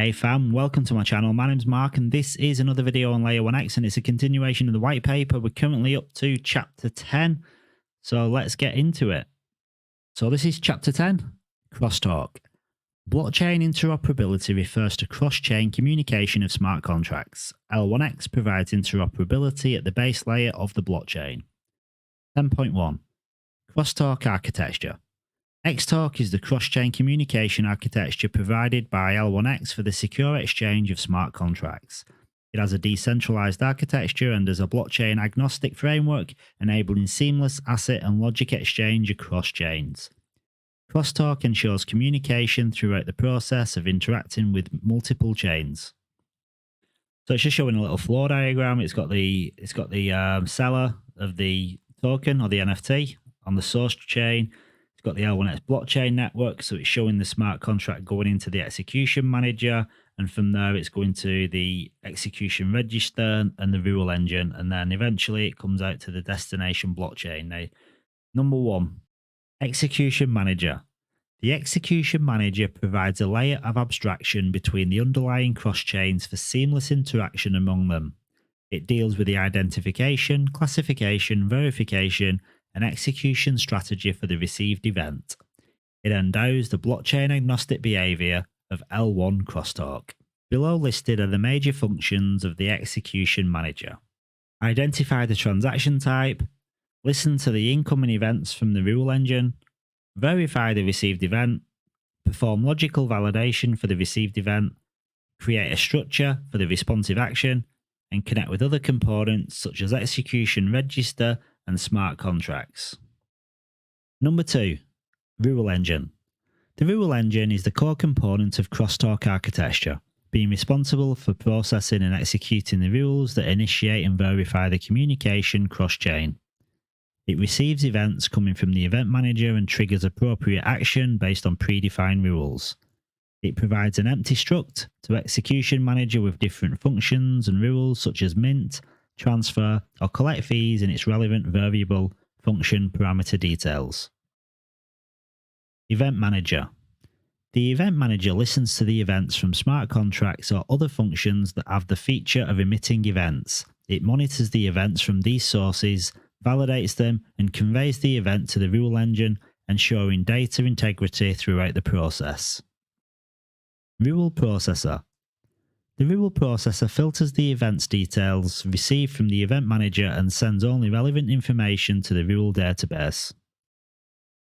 Hey fam, welcome to my channel. My name's Mark and this is another video on layeronex and it's a continuation of the white paper. We're currently up to chapter 10, so let's get into it. So this is chapter 10, crosstalk. Blockchain interoperability refers to cross-chain communication of smart contracts. L1x provides interoperability at the base layer of the blockchain. 10.1 Crosstalk architecture. Xtalk is the cross-chain communication architecture provided by L1x for the secure exchange of smart contracts. It has a decentralized architecture and is a blockchain-agnostic framework enabling seamless asset and logic exchange across chains. Crosstalk ensures communication throughout the process of interacting with multiple chains. So it's just showing a little flow diagram. It's got the seller of the token or the NFT on the source chain. It's got the L1x blockchain network, so it's showing the smart contract going into the execution manager, and from there it's going to the execution register and the rule engine, and then eventually it comes out to the destination blockchain. Now, number one, execution manager. The execution manager provides a layer of abstraction between the underlying cross chains for seamless interaction among them. It deals with the identification, classification, verification, and execution strategy for the received event. It endows the blockchain agnostic behavior of L1 crosstalk. Below listed are the major functions of the execution manager. Identify the transaction type, listen to the incoming events from the rule engine, verify the received event, perform logical validation for the received event, create a structure for the responsive action, and connect with other components such as execution register and smart contracts. Number 2. Rule engine. The rule engine is the core component of crosstalk architecture, being responsible for processing and executing the rules that initiate and verify the communication cross-chain. It receives events coming from the event manager and triggers appropriate action based on predefined rules. It provides an empty struct to execution manager with different functions and rules such as mint, transfer, or collect fees in its relevant variable function parameter details. Event manager. The event manager listens to the events from smart contracts or other functions that have the feature of emitting events. It monitors the events from these sources, validates them, and conveys the event to the rule engine, ensuring data integrity throughout the process. Rule processor. The rule processor filters the events details received from the event manager and sends only relevant information to the rule database.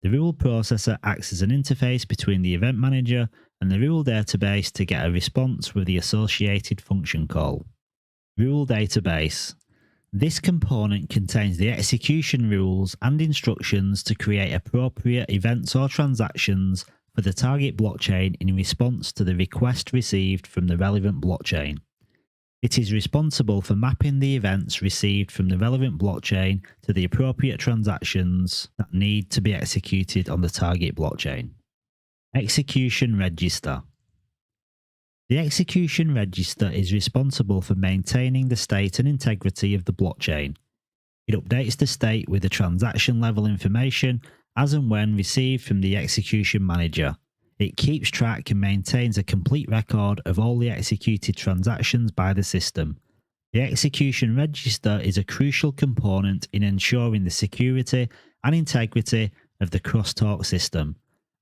The rule processor acts as an interface between the event manager and the rule database to get a response with the associated function call. Rule database. This component contains the execution rules and instructions to create appropriate events or transactions for the target blockchain in response to the request received from the relevant blockchain. It is responsible for mapping the events received from the relevant blockchain to the appropriate transactions that need to be executed on the target blockchain. Execution register. The execution register is responsible for maintaining the state and integrity of the blockchain. It updates the state with the transaction level information as and when received from the execution manager. It keeps track and maintains a complete record of all the executed transactions by the system. The execution register is a crucial component in ensuring the security and integrity of the crosstalk system,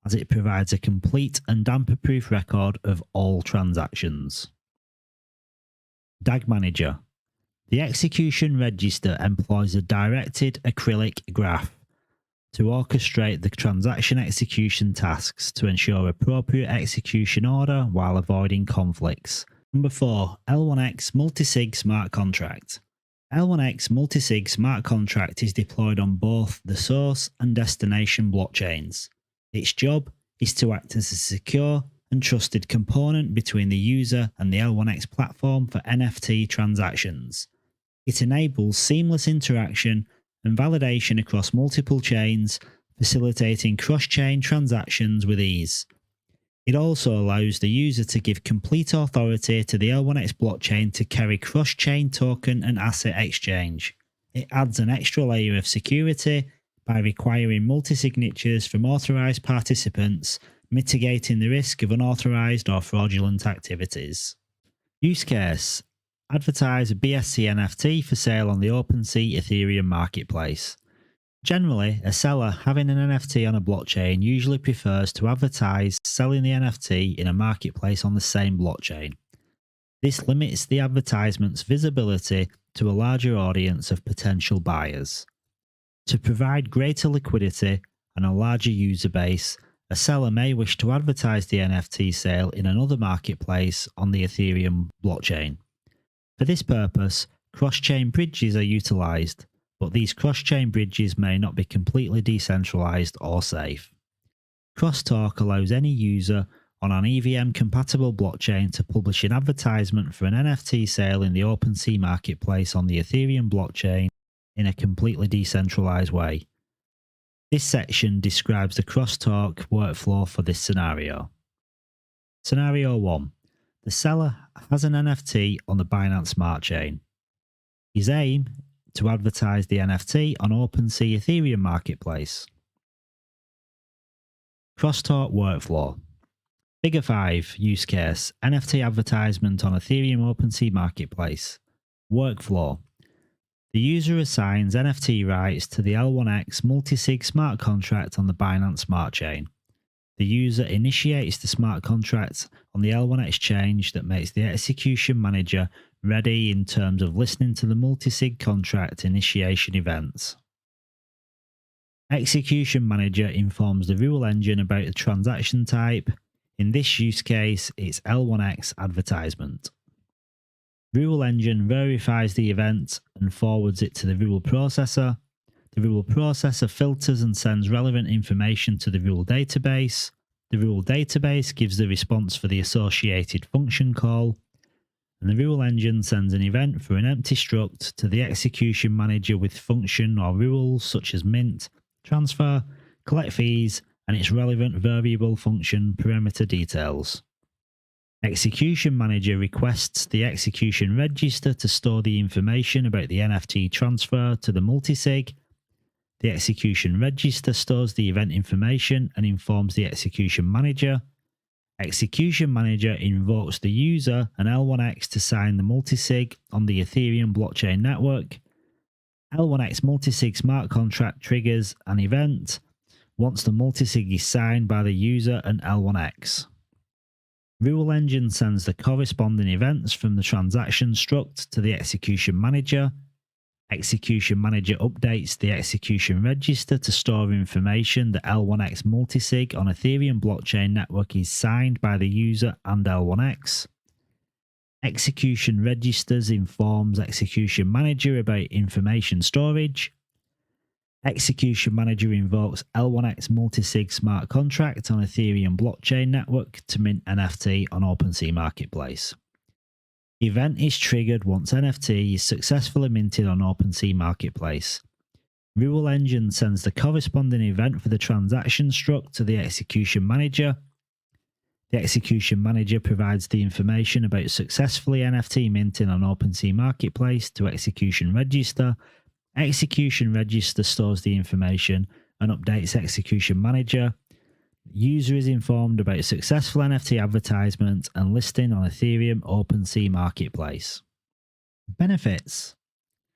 as it provides a complete and tamper-proof record of all transactions. DAG Manager. The execution register employs a directed acrylic graph to orchestrate the transaction execution tasks to ensure appropriate execution order while avoiding conflicts. Number 4. L1x Multisig Smart Contract. L1x Multisig Smart Contract is deployed on both the source and destination blockchains. Its job is to act as a secure and trusted component between the user and the L1x platform for NFT transactions. It enables seamless interaction and validation across multiple chains, facilitating cross-chain transactions with ease. It also allows the user to give complete authority to the L1x blockchain to carry cross-chain token and asset exchange. It adds an extra layer of security by requiring multi-signatures from authorized participants, mitigating the risk of unauthorized or fraudulent activities. Use case: advertise a BSC NFT for sale on the OpenSea Ethereum marketplace. Generally, a seller having an NFT on a blockchain usually prefers to advertise selling the NFT in a marketplace on the same blockchain. This limits the advertisement's visibility to a larger audience of potential buyers. To provide greater liquidity and a larger user base, a seller may wish to advertise the NFT sale in another marketplace on the Ethereum blockchain. For this purpose, cross-chain bridges are utilised, but these cross-chain bridges may not be completely decentralised or safe. Crosstalk allows any user on an EVM-compatible blockchain to publish an advertisement for an NFT sale in the OpenSea marketplace on the Ethereum blockchain in a completely decentralised way. This section describes the Crosstalk workflow for this scenario. Scenario 1. The seller has an NFT on the Binance Smart Chain. His aim to advertise the NFT on OpenSea Ethereum marketplace. Crosstalk workflow. Figure 5 use case: NFT advertisement on Ethereum OpenSea marketplace. Workflow. The user assigns NFT rights to the L1X multisig smart contract on the Binance Smart Chain. The user initiates the smart contract on the L1 exchange that makes the execution manager ready in terms of listening to the multisig contract initiation events. Execution manager informs the rule engine about the transaction type. In this use case, it's L1X advertisement. Rule engine verifies the event and forwards it to the rule processor. The rule processor filters and sends relevant information to the rule database. The rule database gives the response for the associated function call. And the rule engine sends an event for an empty struct to the execution manager with function or rules such as mint, transfer, collect fees, and its relevant variable function parameter details. Execution manager requests the execution register to store the information about the NFT transfer to the multisig. The execution register stores the event information and informs the execution manager. Execution manager invokes the user and L1X to sign the multisig on the Ethereum blockchain network. L1X multisig smart contract triggers an event once the multisig is signed by the user and L1X. Rule engine sends the corresponding events from the transaction struct to the execution manager. Execution manager updates the execution register to store information that L1X multisig on Ethereum blockchain network is signed by the user and L1X. Execution registers informs execution manager about information storage. Execution manager invokes L1X multisig smart contract on Ethereum blockchain network to mint NFT on OpenSea marketplace. Event is triggered once NFT is successfully minted on OpenSea marketplace. Rule engine sends the corresponding event for the transaction struct to the execution manager. The execution manager provides the information about successfully NFT minting on OpenSea marketplace to execution register. Execution register stores the information and updates execution manager. User is informed about successful NFT advertisement and listing on Ethereum OpenSea marketplace. Benefits.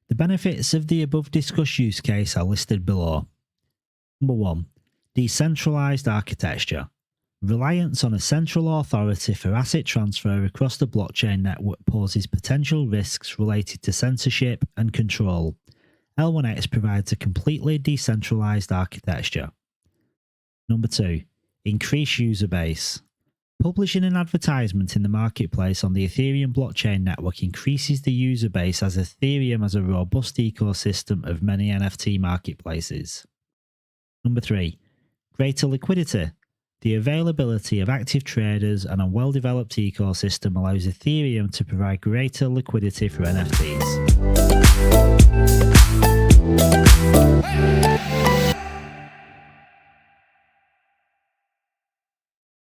The benefits of the above discussed use case are listed below. Number 1. Decentralized architecture. Reliance on a central authority for asset transfer across the blockchain network poses potential risks related to censorship and control. L1X provides a completely decentralized architecture. Number 2. Increase user base. Publishing an advertisement in the marketplace on the Ethereum blockchain network increases the user base as Ethereum has a robust ecosystem of many NFT marketplaces. Number 3. Greater liquidity. The availability of active traders and a well-developed ecosystem allows Ethereum to provide greater liquidity for NFTs.